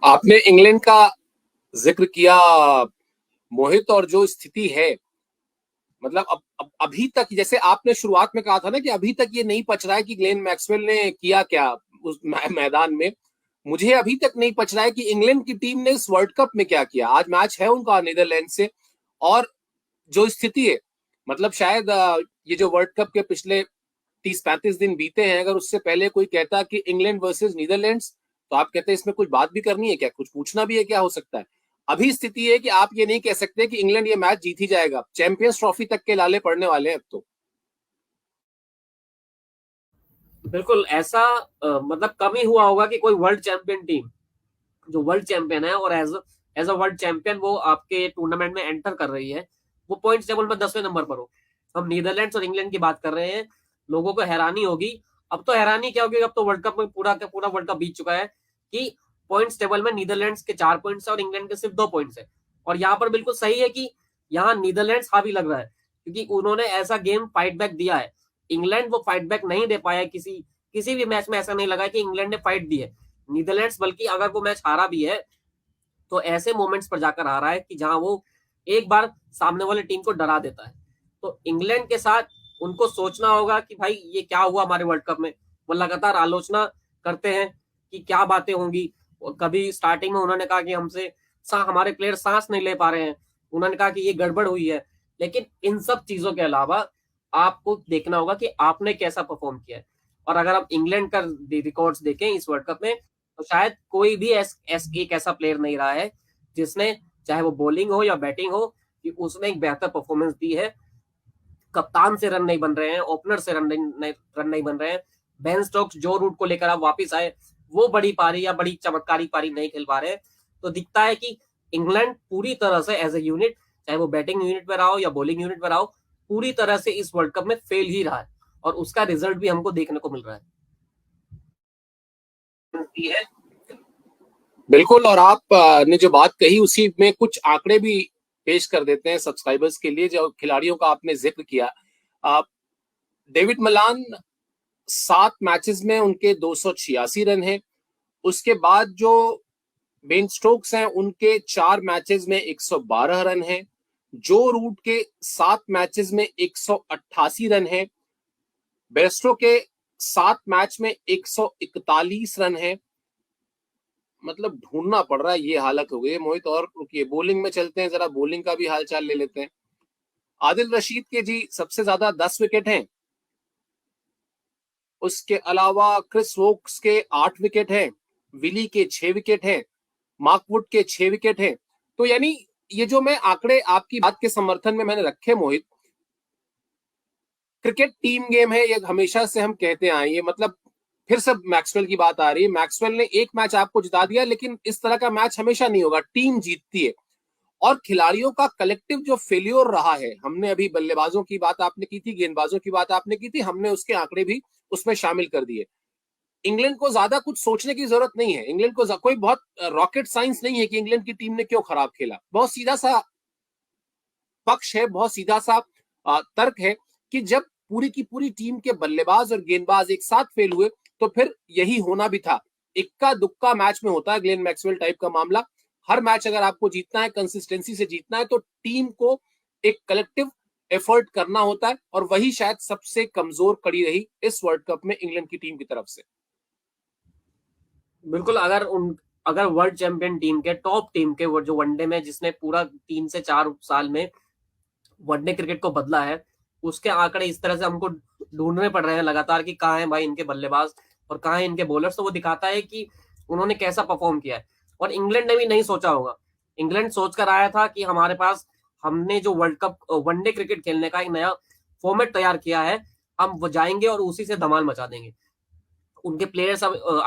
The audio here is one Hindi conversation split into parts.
आपने इंग्लैंड का जिक्र किया मोहित, और जो स्थिति है, मतलब अब अभी तक, जैसे आपने शुरुआत में कहा था ना कि अभी तक ये नहीं पच रहा है कि ग्लेन मैक्सवेल ने किया क्या उस मैदान में। मुझे अभी तक नहीं पच रहा है कि इंग्लैंड की टीम ने इस वर्ल्ड कप में क्या किया। आज मैच है उनका नीदरलैंड से, और जो स्थिति है, मतलब शायद ये जो वर्ल्ड कप के पिछले 30-35 दिन बीते हैं, अगर उससे पहले कोई कहता कि इंग्लैंड वर्सेस नीदरलैंड्स, तो आप कहते हैं इसमें कुछ बात भी करनी है क्या, कुछ पूछना भी है, क्या हो सकता है। अभी स्थिति है कि आप ये नहीं कह सकते कि इंग्लैंड ये मैच जीत ही जाएगा। चैंपियंस ट्रॉफी तक के लाले पड़ने वाले हैं अब तो। बिल्कुल ऐसा मतलब कम ही हुआ होगा कि कोई वर्ल्ड चैंपियन टीम जो वर्ल्ड चैंपियन है और एज अ वर्ल्ड चैंपियन वो आपके टूर्नामेंट में एंटर कर रही है, वो पॉइंट्स टेबल में 10वें नंबर पर हो। हम नीदरलैंड्स और इंग्लैंड की बात कर रहे हैं। लोगों को हैरानी होगी। अब तो हैरानी क्या होगी, अब तो वर्ल्ड कप में पूरा का पूरा वर्ल्ड कप बीत चुका है कि पॉइंट्स टेबल में नीदरलैंड्स के 4 पॉइंट्स है और इंग्लैंड के सिर्फ 2 पॉइंट्स है। और यहाँ पर बिल्कुल सही है कि यहाँ नीदरलैंड्स हावी लग रहा है, क्योंकि उन्होंने ऐसा गेम फाइट बैक दिया है। इंग्लैंड वो फाइट बैक नहीं दे पाया। किसी किसी भी मैच में ऐसा नहीं लगा कि इंग्लैंड ने फाइट दी है। नीदरलैंड्स बल्कि अगर वो मैच हारा भी है तो ऐसे मोमेंट्स पर जाकर आ रहा है कि जहां वो एक बार सामने वाले टीम को डरा देता है। तो इंग्लैंड के साथ उनको सोचना होगा कि भाई ये क्या हुआ हमारे वर्ल्ड कप में। वो लगातार आलोचना करते हैं कि क्या बातें होंगी। कभी स्टार्टिंग में उन्होंने कहा कि हमसे हमारे प्लेयर सांस नहीं ले पा रहे हैं। उन्होंने कहा कि ये गड़बड़ हुई है। लेकिन इन सब चीजों के अलावा आपको देखना होगा कि आपने कैसा परफॉर्म किया है। और अगर आप इंग्लैंड का रिकॉर्ड्स देखें इस वर्ल्ड कप में, तो शायद कोई भी एक ऐसा प्लेयर नहीं रहा है जिसने, चाहे वो बॉलिंग हो या बैटिंग हो, कि उसने एक बेहतर परफॉर्मेंस दी है। कप्तान से रन नहीं बन रहे हैं, ओपनर से रन नहीं बन रहे हैं। बेन स्टोक्स जो रूट को लेकर आप वापस आए, वो बड़ी पारी या बड़ी चमत्कारी पारी नहीं खेल पा रहे हैं। तो दिखता है कि इंग्लैंड पूरी तरह से एज ए यूनिट, चाहे वो बैटिंग यूनिट में रहा हो या बॉलिंग यूनिट में रहा हो, पूरी तरह से इस वर्ल्ड कप में फेल ही रहा है। और उसका रिजल्ट भी हमको देखने को मिल रहा है। बिल्कुल, और आप ने जो बात कही उसी में कुछ आंकड़े भी पेश कर देते हैं सब्सक्राइबर्स के लिए। जो खिलाड़ियों का आपने जिक्र किया, डेविड मलान 7 मैचेस में उनके 286 रन हैं। उसके बाद जो बेन स्टोक्स हैं, उनके 4 मैचेस में 112 रन हैं। जो रूट के 7 मैचेस में 188 रन हैं। बेस्टो के 7 मैच में 141 रन हैं। मतलब ढूंढना पड़ रहा है, ये हालत हो गई है मोहित। और रुकिए, बॉलिंग में चलते हैं, जरा बॉलिंग का भी हालचाल ले लेते हैं। आदिल रशीद के जी सबसे ज्यादा 10 विकेट हैं। उसके अलावा क्रिस वोक्स के 8 विकेट हैं। विली के 6 विकेट हैं। मार्कवुड के 6 विकेट हैं। तो यानी ये जो मैं आंकड़े आपकी बात के समर्थन में मैंने रखे मोहित, क्रिकेट टीम गेम है, ये हमेशा से हम कहते आए। ये मतलब फिर से मैक्सवेल की बात आ रही है। मैक्सवेल ने एक मैच आपको जिता दिया, लेकिन इस तरह का मैच हमेशा नहीं होगा, टीम जीतती है। और खिलाड़ियों का कलेक्टिव जो फेल्योर रहा है, हमने अभी बल्लेबाजों की बात आपने की थी, गेंदबाजों की बात आपने की थी, हमने उसके आंकड़े भी उसमें शामिल कर दिए। इंग्लैंड को ज्यादा कुछ सोचने की जरूरत नहीं है। इंग्लैंड को कोई बहुत रॉकेट साइंस नहीं है कि इंग्लैंड की टीम ने क्यों खराब खेला। बहुत सीधा सा पक्ष है, बहुत सीधा सा तर्क है कि जब पूरी की पूरी टीम के बल्लेबाज और गेंदबाज एक साथ फेल हुए, तो फिर यही होना भी था। इक्का दुक्का मैच में होता है ग्लेन मैक्सवेल टाइप का मामला। हर मैच अगर आपको जीतना है, कंसिस्टेंसी से जीतना है, तो टीम को एक कलेक्टिव एफर्ट करना होता है। और वही शायद सबसे कमजोर कड़ी रही इस वर्ल्ड कप में इंग्लैंड की टीम की तरफ से। बिल्कुल। अगर वर्ल्ड चैंपियन टीम के टॉप टीम के जो वनडे में जिसने पूरा 3 से 4 साल में वनडे क्रिकेट को बदला है, उसके आंकड़े इस तरह से हमको ढूंढने पड़ रहे हैं लगातार कि कहाँ है भाई इनके बल्लेबाज और कहाँ है इनके बॉलर्स, तो वो दिखाता है कि उन्होंने कैसा परफॉर्म किया है। और इंग्लैंड ने भी नहीं सोचा होगा। इंग्लैंड सोचकर आया था कि हमारे पास, हमने जो वर्ल्ड कप वनडे क्रिकेट खेलने का एक नया फॉर्मेट तैयार किया है, हम वो जाएंगे और उसी से धमाल मचा देंगे। उनके प्लेयर्स अब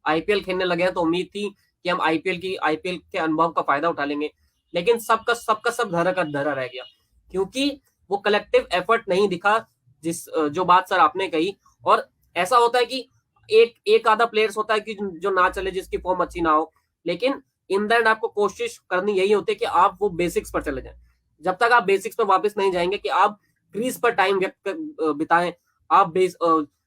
आईपीएल खेलने लगे हैं, तो उम्मीद थी कि हम आईपीएल के अनुभव का फायदा उठा लेंगे। लेकिन सबका सब धरा का धरा रह गया, क्योंकि वो कलेक्टिव एफर्ट नहीं दिखा। जो बात सर आपने कही। और ऐसा होता है कि एक एक आधा प्लेयर्स होता है कि जो ना चले, जिसकी फॉर्म अच्छी ना हो। लेकिन इन द एंड आपको कोशिश करनी यही होती है कि आप वो बेसिक्स पर चले जाएं। जब तक आप बेसिक्स पर वापस नहीं जाएंगे कि आप क्रीज पर टाइम बिताएं, आप बेस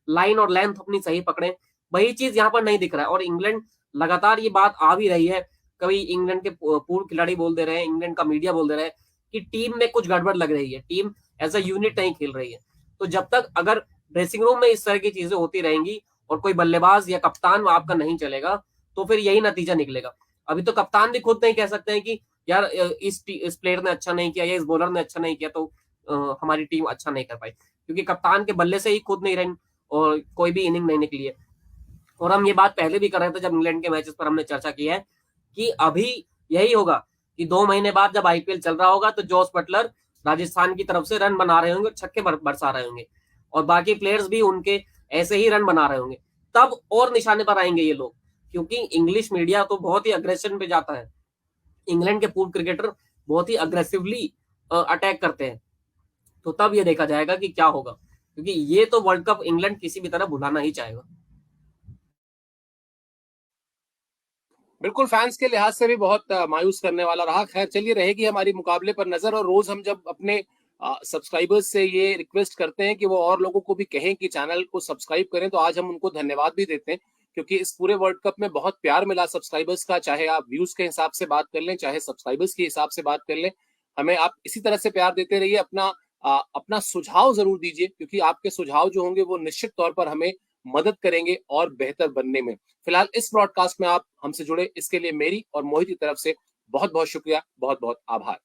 लाइन और लेंथ अपनी सही पकड़ें, वही चीज यहाँ पर नहीं दिख रहा है। और इंग्लैंड लगातार ये बात आ भी रही है कभी इंग्लैंड के पूर्व खिलाड़ी बोल दे रहे हैं, इंग्लैंड का मीडिया बोल दे रहा है कि टीम में कुछ गड़बड़ लग रही है, टीम एज अ यूनिट नहीं खेल रही है। तो जब तक अगर ड्रेसिंग रूम में इस तरह की चीजें होती रहेंगी और कोई बल्लेबाज या कप्तान आपका नहीं चलेगा, तो फिर यही नतीजा निकलेगा। अभी तो कप्तान भी खुद नहीं कह सकते हैं कि यार इस प्लेयर ने अच्छा नहीं किया या इस बॉलर ने अच्छा नहीं किया तो हमारी टीम अच्छा नहीं कर पाई, क्योंकि कप्तान के बल्ले से ही खुद नहीं रन और कोई भी इनिंग नहीं निकली है। और हम ये बात पहले भी कर रहे थे जब इंग्लैंड के मैचेस पर हमने चर्चा की है कि अभी यही होगा कि 2 महीने बाद जब आईपीएल चल रहा होगा तो जॉस बटलर राजस्थान की तरफ से रन बना रहे होंगे, छक्के बरसा रहे होंगे, और बाकी प्लेयर्स भी उनके ऐसे ही रन बना रहे होंगे। तब और निशाने पर आएंगे ये लोग, क्योंकि इंग्लिश मीडिया तो बहुत ही अग्रेशन पे जाता है। इंग्लैंड के पूर्व क्रिकेटर बहुत ही अग्रेसिवली अटैक करते हैं। तो तब ये देखा जाएगा कि क्या होगा, क्योंकि ये तो वर्ल्ड कप इंग्लैंड किसी भी तरह भुलाना ही चाहेगा। बिल्कुल, फैंस के लिहाज से भी बहुत मायूस करने वाला रहा। खैर चलिए, रहेगी हमारी मुकाबले पर नजर, और रोज हम जब अपने सब्सक्राइबर्स से ये रिक्वेस्ट करते हैं कि वो और लोगों को भी कहें कि चैनल को सब्सक्राइब करें, तो आज हम उनको धन्यवाद भी देते हैं, क्योंकि इस पूरे वर्ल्ड कप में बहुत प्यार मिला सब्सक्राइबर्स का। चाहे आप व्यूज के हिसाब से बात कर लें, चाहे सब्सक्राइबर्स के हिसाब से बात कर लें, हमें आप इसी तरह से प्यार देते रहिए। अपना सुझाव जरूर दीजिए, क्योंकि आपके सुझाव जो होंगे वो निश्चित तौर पर हमें मदद करेंगे और बेहतर बनने में। फिलहाल इस ब्रॉडकास्ट में आप हमसे जुड़े, इसके लिए मेरी और मोहित की तरफ से बहुत बहुत शुक्रिया, बहुत बहुत आभार।